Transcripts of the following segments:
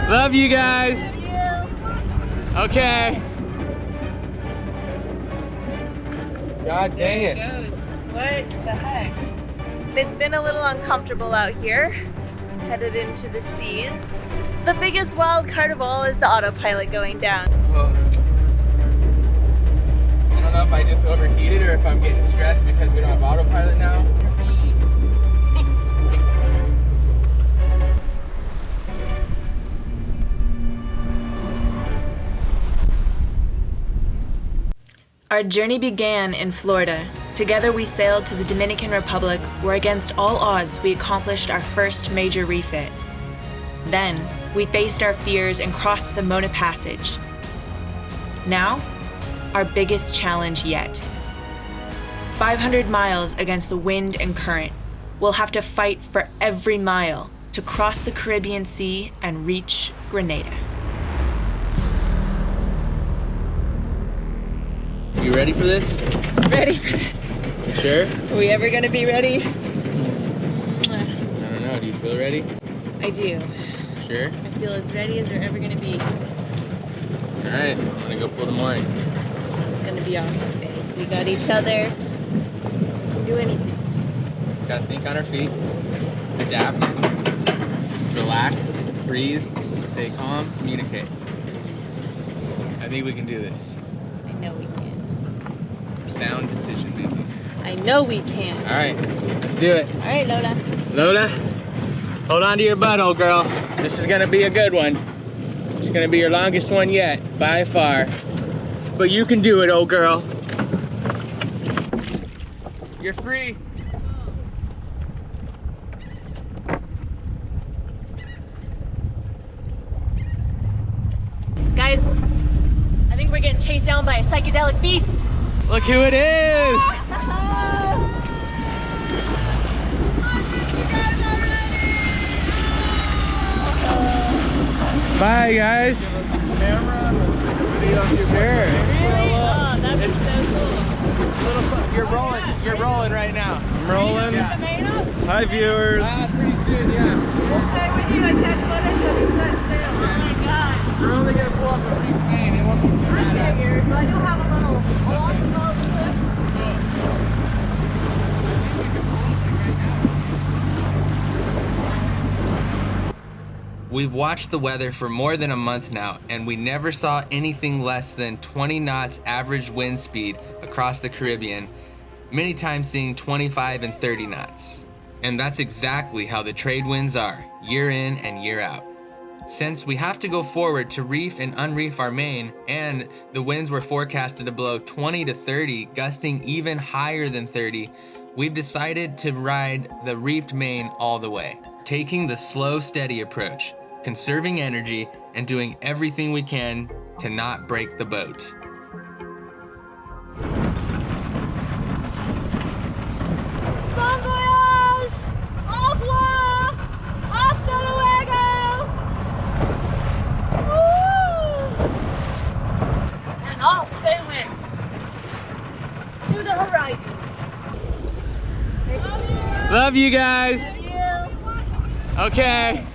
Love you guys. Love you. Okay. God dang it. There it goes. What the heck? It's been a little uncomfortable out here, headed into the seas. The biggest wild card of all is the autopilot going down. Well, I don't know if I just overheated or if I'm getting stressed because we don't have autopilot now. Our journey began in Florida. Together we sailed to the Dominican Republic, where against all odds we accomplished our first major refit. Then, we faced our fears and crossed the Mona Passage. Now, our biggest challenge yet. 500 miles against the wind and current. We'll have to fight for every mile to cross the Caribbean Sea and reach Grenada. You ready for this? Ready for this? Sure? Are we ever gonna be ready? I don't know, do you feel ready? I do. Sure? I feel as ready as we're ever gonna be. Alright, I'm gonna go pull the mooring. It's gonna be awesome, babe. We got each other. We can do anything. Just gotta think on our feet, adapt, relax, breathe, stay calm, communicate. I think we can do this. I know we can. Sound decision making. I know we can. Alright, let's do it. All right, Lola. Lola, hold on to your butt, old girl. This is gonna be a good one. It's gonna be your longest one yet, by far. But you can do it, old girl. You're free. Guys, I think we're getting chased down by a psychedelic beast. Look who it is. Bye, guys. Camera, let's take a video of you. Sure. Really? Oh, that'd be so cool. You're rolling right now. I'm rolling. Yeah. Hi, viewers. Pretty soon, yeah. We'll stay with you and catch footage of you set sail. Oh my God. We're only gonna pull up a brief lane. It won't be too I bad. figured, but you'll have a little along the cliff. We've watched the weather for more than a month now, and we never saw anything less than 20 knots average wind speed across the Caribbean, many times seeing 25 and 30 knots. And that's exactly how the trade winds are, year in and year out. Since we have to go forward to reef and unreef our main, and the winds were forecasted to blow 20 to 30, gusting even higher than 30, we've decided to ride the reefed main all the way, taking the slow, steady approach, conserving energy, and doing everything we can to not break the boat. Bon voyage! Au revoir! Hasta luego! Woo! And off they went to the horizons. Love you guys. Okay.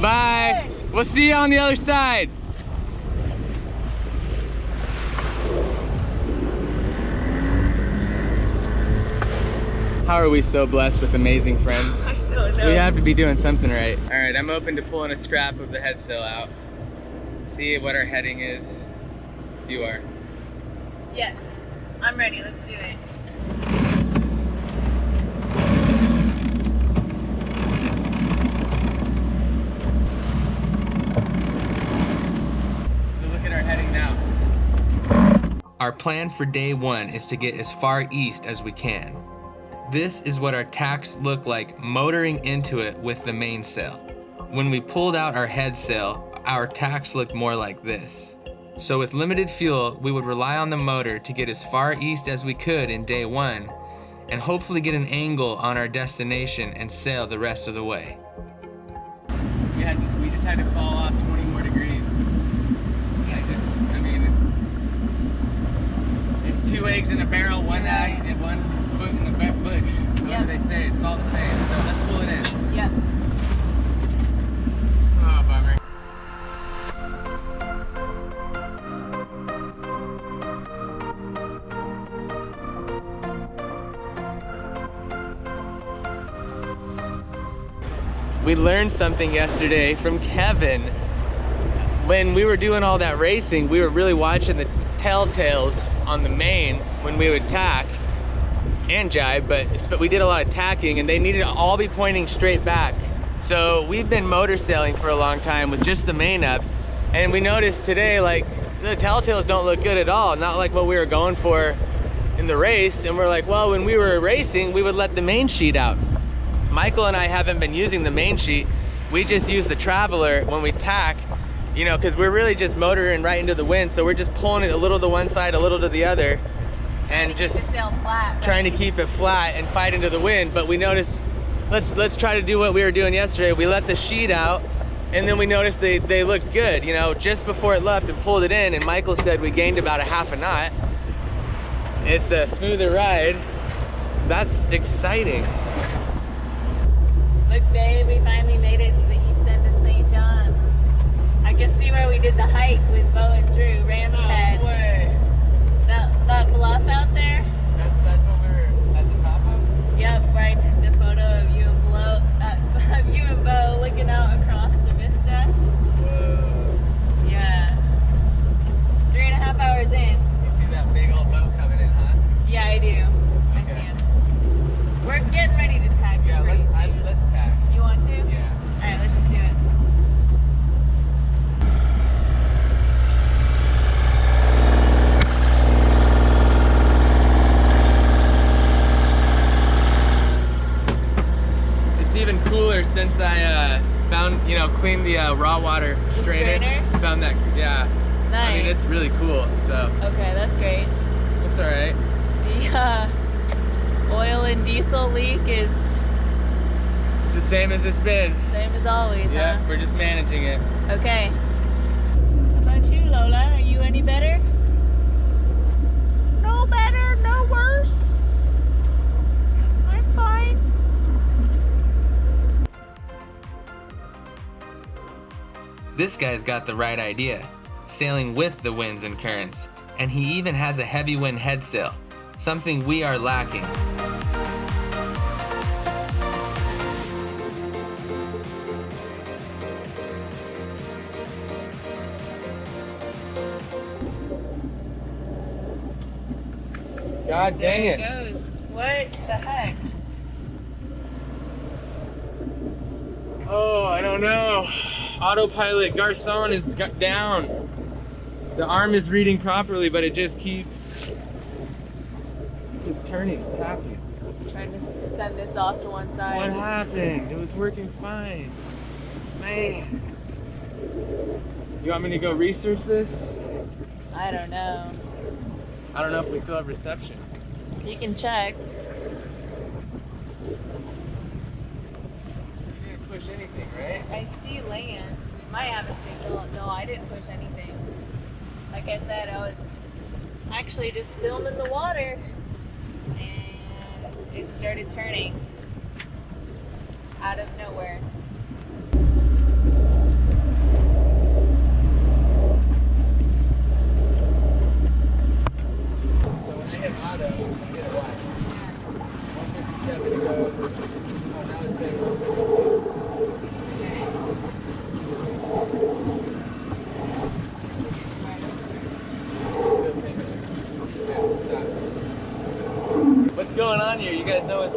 Bye. We'll see you on the other side. How are we so blessed with amazing friends? I don't know. We have to be doing something right. All right, I'm open to pulling a scrap of the head sail out. See what our heading is. If you are. Yes, I'm ready. Let's do it. So look at our heading now. Our plan for day one is to get as far east as we can. This is what our tacks look like motoring into it with the mainsail. When we pulled out our head sail, our tacks looked more like this. So with limited fuel, we would rely on the motor to get as far east as we could in day one, and hopefully get an angle on our destination and sail the rest of the way. We just had to fall off 20 more degrees. It's two eggs in a barrel, one eye and one foot in the bush. Whatever they say, it's all the same. So let's pull it in. Yep. Oh we learned something yesterday from Kevin. When we were doing all that racing, we were really watching the telltales on the main when we would tack and jibe, but we did a lot of tacking and they needed to all be pointing straight back. So we've been motor sailing for a long time with just the main up, and we noticed today, like, the telltales don't look good at all, not like what we were going for in the race. And we're like, well, when we were racing, we would let the main sheet out. Michael and I haven't been using the main sheet. We just use the traveler when we tack, you know, because we're really just motoring right into the wind, so we're just pulling it a little to one side, a little to the other, and just trying to keep it flat and fight into the wind. But we noticed, let's try to do what we were doing yesterday. We let the sheet out, and then we noticed they looked good, you know, just before it left, and pulled it in, and Michael said we gained about a half a knot. It's a smoother ride. That's exciting. Look, babe, we finally made it to the east end of St. John. I can see where we did the hike with Bo and Drew, Ram's Head. No way. That bluff out there? That's what we were at the top of? Yep, where I took the photo of you and Bo looking out across the vista. Whoa. Yeah. 3.5 hours in. You see that big old boat coming in, huh? Yeah, I do. I see him. We're getting ready to tag. Yeah, let's tack. You want to? Yeah. Alright, let's just do it. It's even cooler since I found, you know, cleaned the raw water strainer. Found that, yeah. Nice. I mean, it's really cool, so. Okay, that's great. Looks alright. The oil and diesel leak is It's the same as it's been. same as always, Yeah, huh? we're just managing it. Okay. How about you, Lola? Are you any better? No better, no worse. I'm fine. This guy's got the right idea, sailing with the winds and currents, and he even has a heavy wind head sail, something we are lacking. God dang it. There it goes. What the heck? Oh, I don't know. Autopilot Garcon is down. The arm is reading properly, but it just keeps just turning, tapping. Trying to send this off to one side. What happened? It was working fine. Man. You want me to go research this? I don't know. I don't know if we still have reception. You can check. You didn't push anything, right? I see land. We might have a signal. No, I didn't push anything. Like I said, I was actually just filming the water and it started turning out of nowhere. So when I hit auto, I hit it wide. 157 to go. Oh, now it's saying 152. What's going on here? You guys know what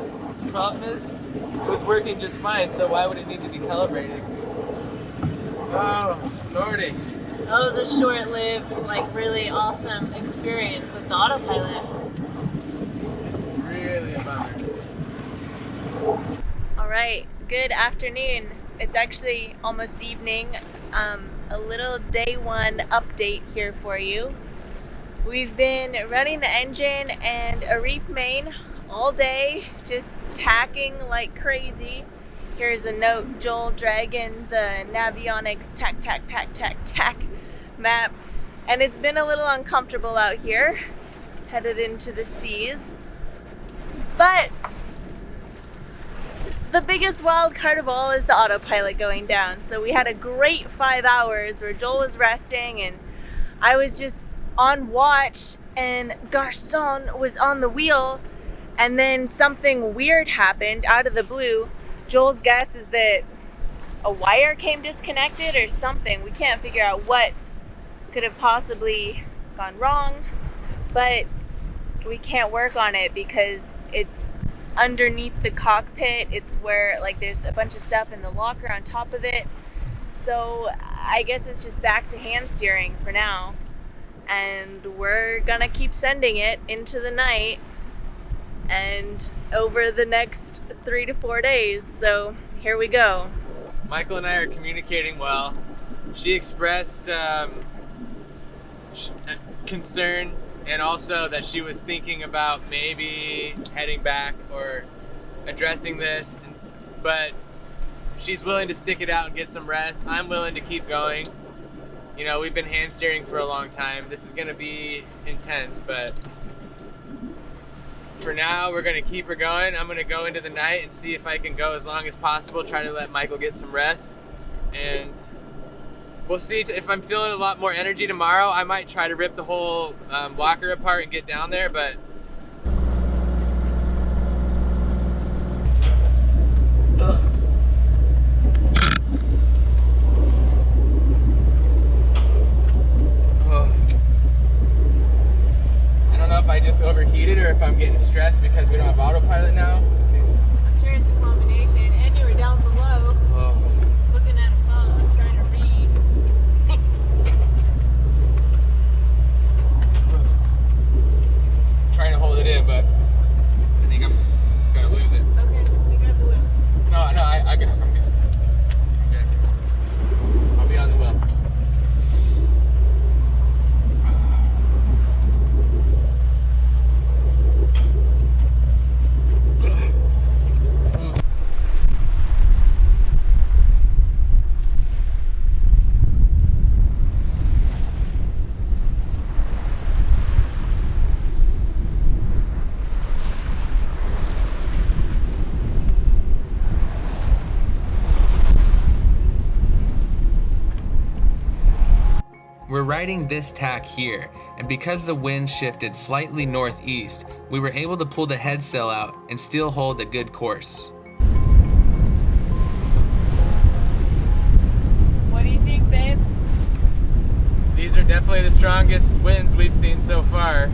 the problem is? It was working just fine, so why would it need to be calibrated? Oh, Lordy. That was a short-lived, like really awesome experience with the autopilot. Really a bummer. All right, good afternoon. It's actually almost evening. A little day one update here for you. We've been running the engine and a reef main all day, just tacking like crazy. Here's a note, Joel dragging the Navionics tack map. And it's been a little uncomfortable out here, headed into the seas. But the biggest wild card of all is the autopilot going down. So we had a great 5 hours where Joel was resting and I was just on watch and Garcon was on the wheel, and then something weird happened out of the blue. Joel's guess is that a wire came disconnected or something. We can't figure out what could have possibly gone wrong, but we can't work on it because it's underneath the cockpit. It's where, like, there's a bunch of stuff in the locker on top of it. So I guess it's just back to hand steering for now. And we're gonna keep sending it into the night and over the next 3 to 4 days. So here we go. Michael and I are communicating well. She expressed concern, and also that she was thinking about maybe heading back or addressing this, but she's willing to stick it out and get some rest. I'm willing to keep going. You know, we've been hand steering for a long time. This is gonna be intense, but for now, we're gonna keep her going. I'm gonna go into the night and see if I can go as long as possible, try to let Michael get some rest. And we'll see. If I'm feeling a lot more energy tomorrow, I might try to rip the whole locker apart and get down there, but I don't know if I just overheated or if I'm getting stressed because we don't have autopilot now. I'm sure it's a combination. And you were down below looking at a phone, trying to read. Trying to hold it in, but I think I'm gonna lose it. Okay, we got the wheel. No, I'm good. I'm good. I'll be on the wheel. We're riding this tack here, and because the wind shifted slightly northeast, we were able to pull the head sail out and still hold a good course. What do you think, babe? These are definitely the strongest winds we've seen so far.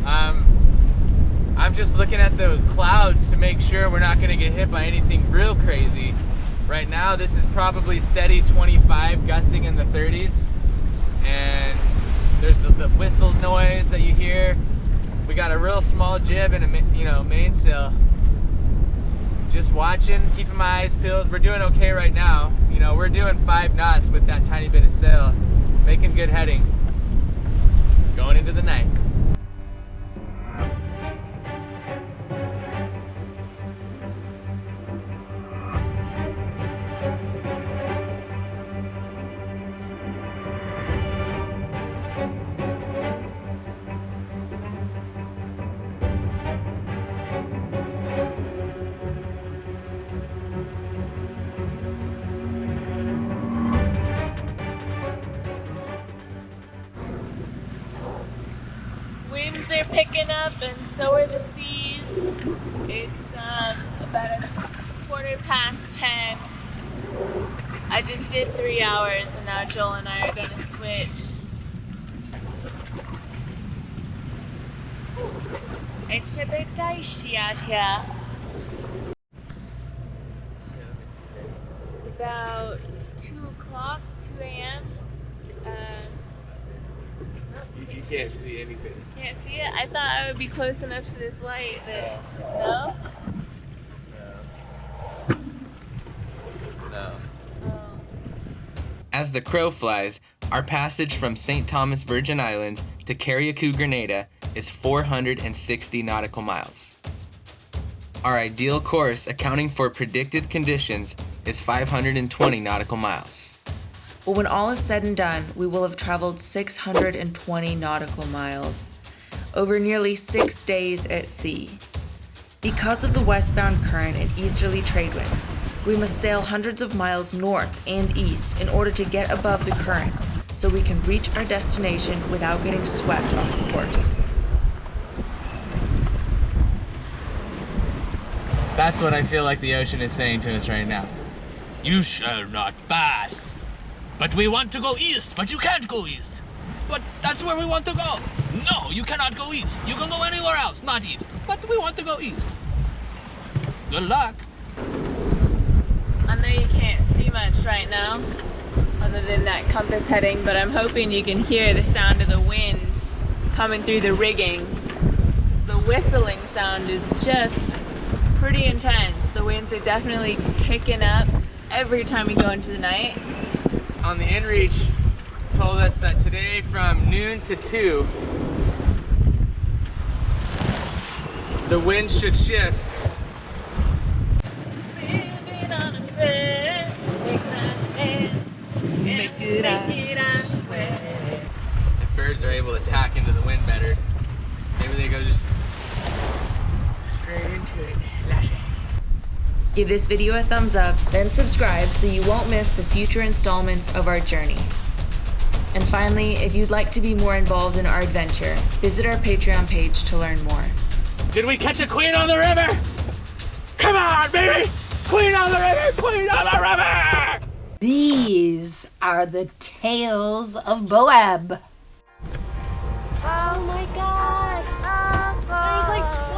I'm just looking at the clouds to make sure we're not going to get hit by anything real crazy. Right now, this is probably steady 25, gusting in the 30s. And there's the whistle noise that you hear. We got a real small jib and a mainsail. Just watching, keeping my eyes peeled. We're doing okay right now. You know, we're doing 5 knots with that tiny bit of sail, making good heading. Going into the night. Winds are picking up and so are the seas. It's about 10:15. I just did 3 hours and now Joel and I are going to switch. It's a bit dicey out here. It's about 2 o'clock, 2 a.m. You can't see anything. Can't see it? I thought I would be close enough to this light, but no? No. Oh. As the crow flies, our passage from St. Thomas Virgin Islands to Carriacou, Grenada is 460 nautical miles. Our ideal course, accounting for predicted conditions, is 520 nautical miles. But when all is said and done, we will have traveled 620 nautical miles, over nearly 6 days at sea. Because of the westbound current and easterly trade winds, we must sail hundreds of miles north and east in order to get above the current, so we can reach our destination without getting swept off course. That's what I feel like the ocean is saying to us right now. You shall not pass. But we want to go east, but you can't go east. But that's where we want to go. No, you cannot go east. You can go anywhere else, not east. But we want to go east. Good luck. I know you can't see much right now, other than that compass heading, but I'm hoping you can hear the sound of the wind coming through the rigging. The whistling sound is just pretty intense. The winds are definitely kicking up every time we go into the night. On the inReach, told us that today from noon to 2, the wind should shift. If birds are able to tack into the wind better, maybe they go just straight into it, lashing. Give this video a thumbs up, then subscribe so you won't miss the future installments of our journey. And finally, if you'd like to be more involved in our adventure, visit our Patreon page to learn more. Did we catch a queen on the river? Come on, baby! Queen on the river! Queen on the river! These are the tales of BOAB. Oh my gosh! There's like